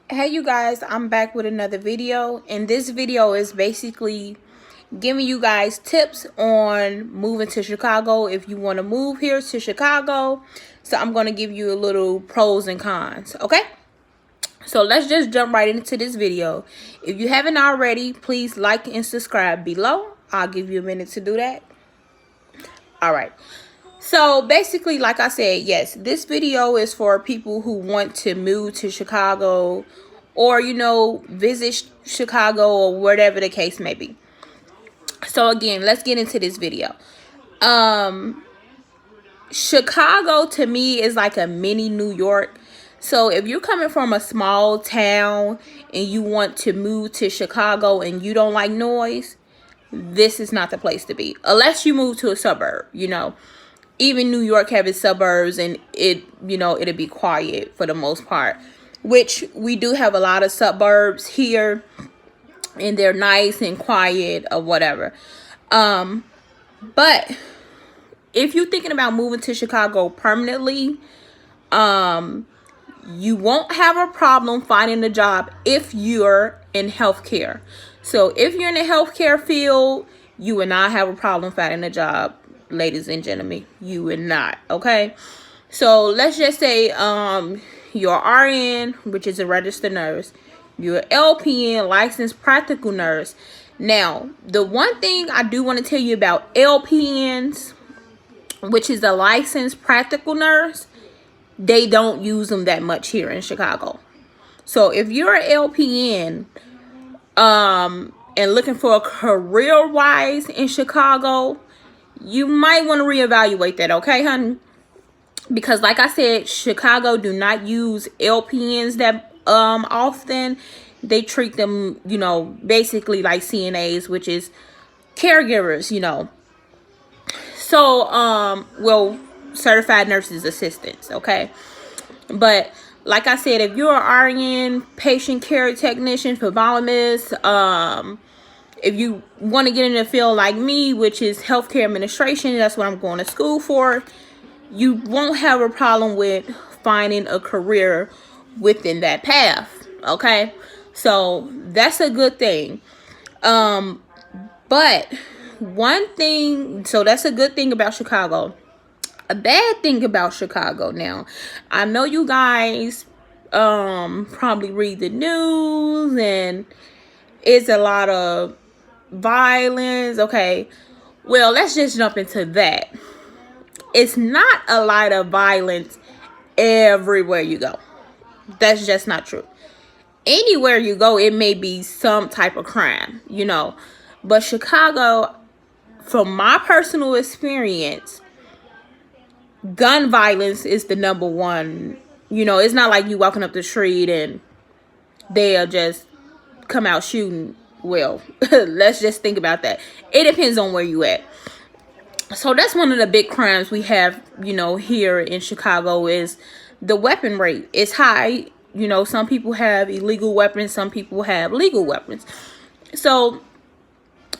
Hey you guys, I'm back with another video, and this video is basically giving you guys tips on moving to Chicago if you want to move here to Chicago. So I'm going to give you a little pros and cons, okay? So let's just jump right into this video. If you haven't already, please like and subscribe below. I'll give you a minute to do that. All right. So basically, like I said, yes, this video is for people who want to move to Chicago or, visit Chicago or whatever the case may be. So again, let's get into this video. Chicago to me is like a mini New York. So if you're coming from a small town and you want to move to Chicago and you don't like noise, this is not the place to be. Unless you move to a suburb, even New York have its suburbs, and it'll be quiet for the most part, which we do have a lot of suburbs here, and they're nice and quiet or whatever. But if you're thinking about moving to Chicago permanently, you won't have a problem finding a job if you're in healthcare. So if you're in the healthcare field, you will not have a problem finding a job. Ladies and gentlemen, you would not. Okay, so let's just say you're RN, which is a registered nurse. You're LPN, licensed practical nurse. Now, the one thing I do want to tell you about LPNs, which is a licensed practical nurse, they don't use them that much here in Chicago. So if you're an LPN and looking for a career wise in Chicago, you might want to reevaluate that, okay, honey? Because like I said, Chicago do not use LPNs that often. They treat them, basically like CNAs, which is caregivers, So, well, certified nurses assistants, okay? But like I said, if you're an RN, patient care technician, phlebotomist, if you want to get in the field like me, which is healthcare administration, that's what I'm going to school for, you won't have a problem with finding a career within that path, okay? So that's a good thing. But one thing, so that's a good thing about Chicago. A bad thing about Chicago now, I know you guys probably read the news, and it's a lot of violence. Okay, well, let's just jump into that. It's not a lot of violence everywhere you go. That's just not true. Anywhere you go, it may be some type of crime, but Chicago, from my personal experience, gun violence is the number one. It's not like you walking up the street and they'll just come out shooting. Well, let's just think about that. It depends on where you at. So that's one of the big crimes we have, here in Chicago, is the weapon rate. It's high. Some people have illegal weapons, some people have legal weapons. So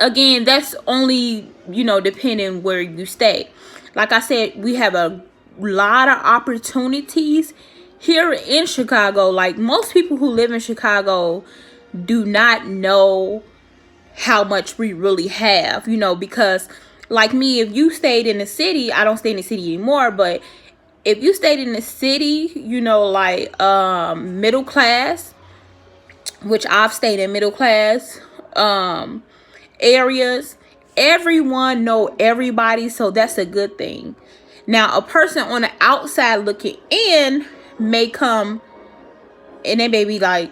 again, that's only, depending where you stay. Like I said, we have a lot of opportunities here in Chicago. Like, most people who live in Chicago do not know how much we really have, because like me, if you stayed in the city, I don't stay in the city anymore, but if you stayed in the city, like middle class, which I've stayed in middle class areas, everyone know everybody, so that's a good thing. Now, a person on the outside looking in may come and they may be like,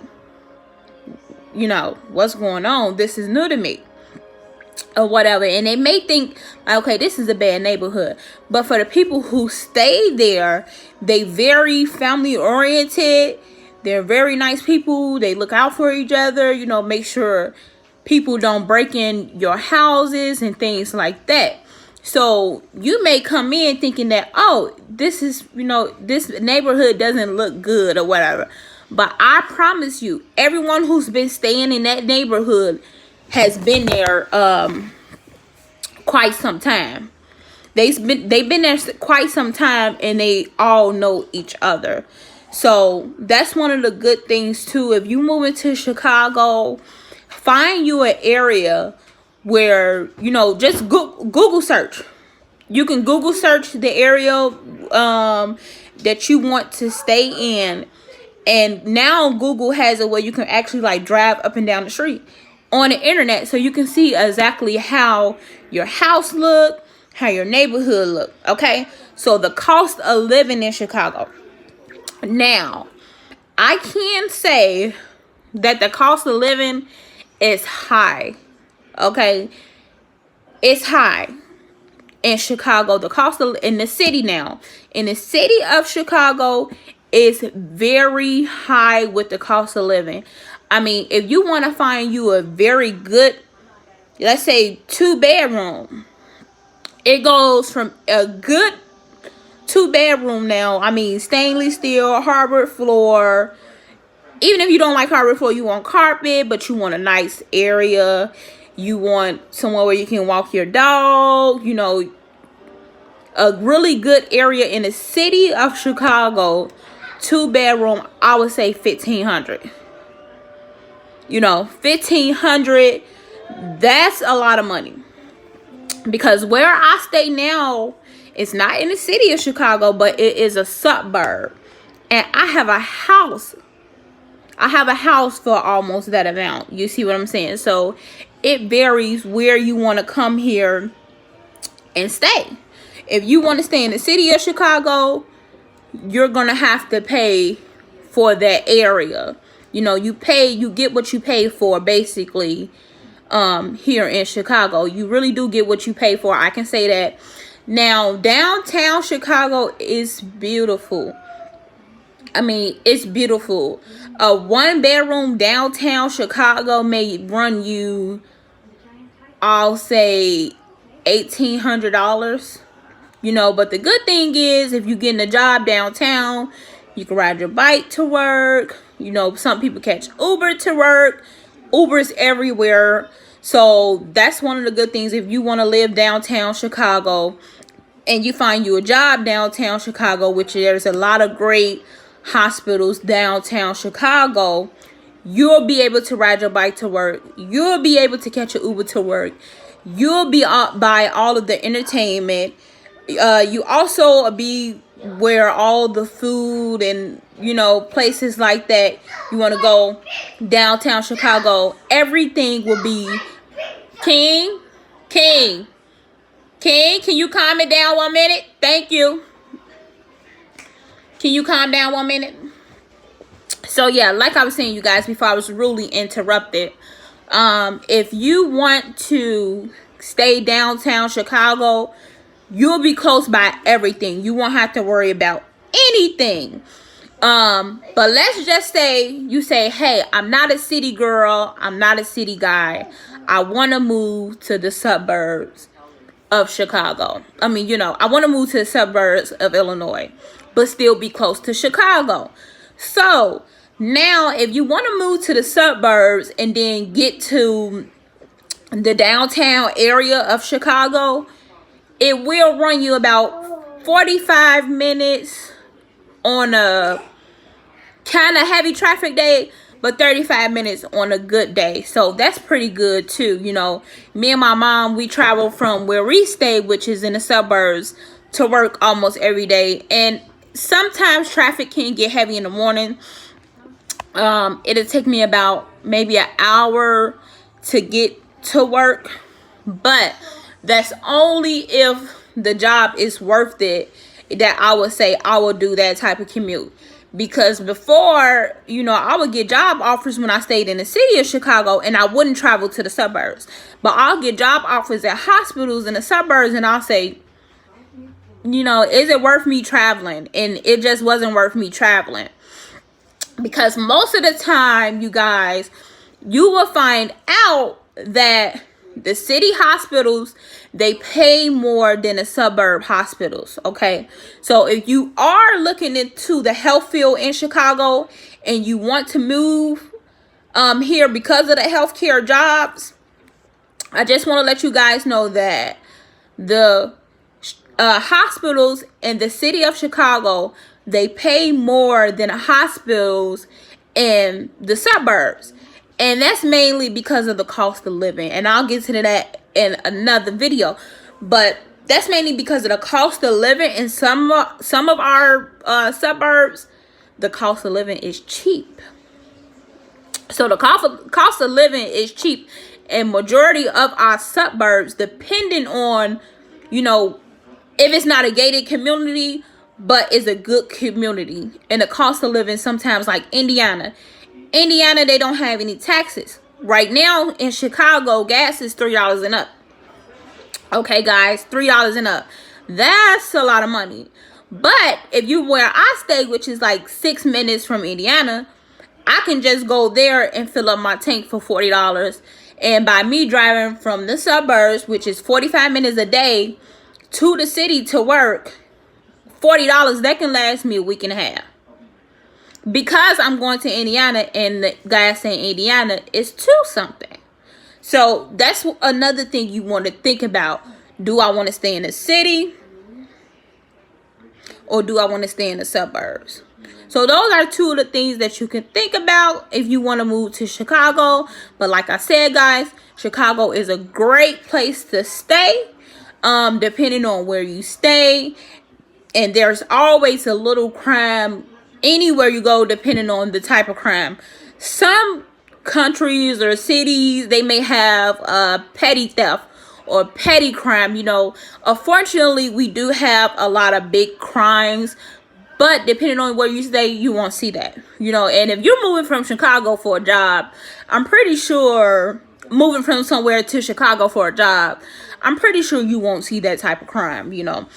what's going on? This is new to me, or whatever. And they may think, okay, this is a bad neighborhood. But for the people who stay there, they very family oriented. They're very nice people. They look out for each other, make sure people don't break in your houses and things like that. So you may come in thinking that, oh, this is, this neighborhood doesn't look good or whatever. But I promise you, everyone who's been staying in that neighborhood has been there quite some time. They've been there quite some time, and they all know each other. So that's one of the good things too. If you move into Chicago, find you an area where, you know, just Google search. You can Google search the area that you want to stay in. And now Google has a way you can actually like drive up and down the street on the internet, so you can see exactly how your house look, how your neighborhood look. Okay, so the cost of living in Chicago. Now, I can say that the cost of living is high. Okay, it's high in Chicago. The cost of in the city now, in the city of Chicago, is very high with the cost of living. I mean, if you want to find you a very good, let's say 2-bedroom, it goes from a good 2-bedroom now. I mean, stainless steel, hardwood floor. Even if you don't like hardwood floor, you want carpet, but you want a nice area. You want somewhere where you can walk your dog, you know, a really good area in the city of Chicago. 2-bedroom, I would say $1,500. You know, $1,500, that's a lot of money. Because where I stay now, it's not in the city of Chicago, but it is a suburb. And I have a house. I have a house for almost that amount. You see what I'm saying? So it varies where you want to come here and stay. If you want to stay in the city of Chicago, you're going to have to pay for that area. You know, you get what you pay for, basically, here in Chicago. You really do get what you pay for. I can say that. Now, downtown Chicago is beautiful. I mean, it's beautiful. A 1-bedroom downtown Chicago may run you, I'll say, $1,800. You know, but the good thing is, if you're getting a job downtown, you can ride your bike to work. You know, some people catch Uber to work. Uber's everywhere. So that's one of the good things. If you want to live downtown Chicago and you find you a job downtown Chicago, which there's a lot of great hospitals downtown Chicago, you'll be able to ride your bike to work. You'll be able to catch an Uber to work. You'll be up by all of the entertainment. You also be where all the food and, you know, places like that, you want to go downtown Chicago, everything will be. King, can you calm it down 1 minute? Thank you. Can you calm down 1 minute? So yeah, like I was saying, you guys, before I was rudely interrupted, if you want to stay downtown Chicago, you'll be close by everything. You won't have to worry about anything. But let's just say you say, hey, I'm not a city girl. I'm not a city guy. I want to move to the suburbs of Chicago. I mean, you know, I want to move to the suburbs of Illinois, but still be close to Chicago. So now if you want to move to the suburbs and then get to the downtown area of Chicago, it will run you about 45 minutes on a kind of heavy traffic day, but 35 minutes on a good day. So that's pretty good too. You know, me and my mom, we travel from where we stay, which is in the suburbs, to work almost every day. And sometimes traffic can get heavy in the morning. It'll take me about maybe an hour to get to work, but that's only if the job is worth it, that I would say I would do that type of commute. Because before, you know, I would get job offers when I stayed in the city of Chicago and I wouldn't travel to the suburbs. But I'll get job offers at hospitals in the suburbs and I'll say, you know, is it worth me traveling? And it just wasn't worth me traveling. Because most of the time, you guys, you will find out that the city hospitals, they pay more than the suburb hospitals. Okay, so if you are looking into the health field in Chicago and you want to move here because of the healthcare jobs, I just want to let you guys know that the hospitals in the city of Chicago they pay more than hospitals in the suburbs. And that's mainly because of the cost of living. And I'll get to that in another video. But that's mainly because of the cost of living in some of our suburbs. The cost of living is cheap. So the cost of living is cheap in majority of our suburbs, depending on, you know, if it's not a gated community, but it's a good community. And the cost of living sometimes, like Indiana, they don't have any taxes. Right now in Chicago, gas is $3 and up. Okay, guys, $3 and up. That's a lot of money. But if you where I stay, which is like 6 minutes from Indiana, I can just go there and fill up my tank for $40. And by me driving from the suburbs, which is 45 minutes a day, to the city to work, $40, that can last me a week and a half. Because I'm going to Indiana and the gas in Indiana is $2 something. So that's another thing you want to think about. Do I want to stay in the city? Or do I want to stay in the suburbs? So those are two of the things that you can think about if you want to move to Chicago. But like I said, guys, Chicago is a great place to stay, depending on where you stay. And there's always a little crime anywhere you go, depending on the type of crime. Some countries or cities, they may have petty theft or petty crime. You know, unfortunately, we do have a lot of big crimes. But depending on where you stay, you won't see that. You know, and if you're moving from Chicago for a job, I'm pretty sure, moving from somewhere to Chicago for a job, I'm pretty sure you won't see that type of crime, you know.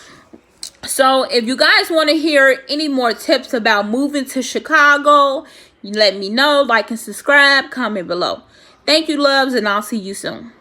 So if you guys want to hear any more tips about moving to Chicago, you let me know. Like and subscribe, comment below. Thank you, loves, and I'll see you soon.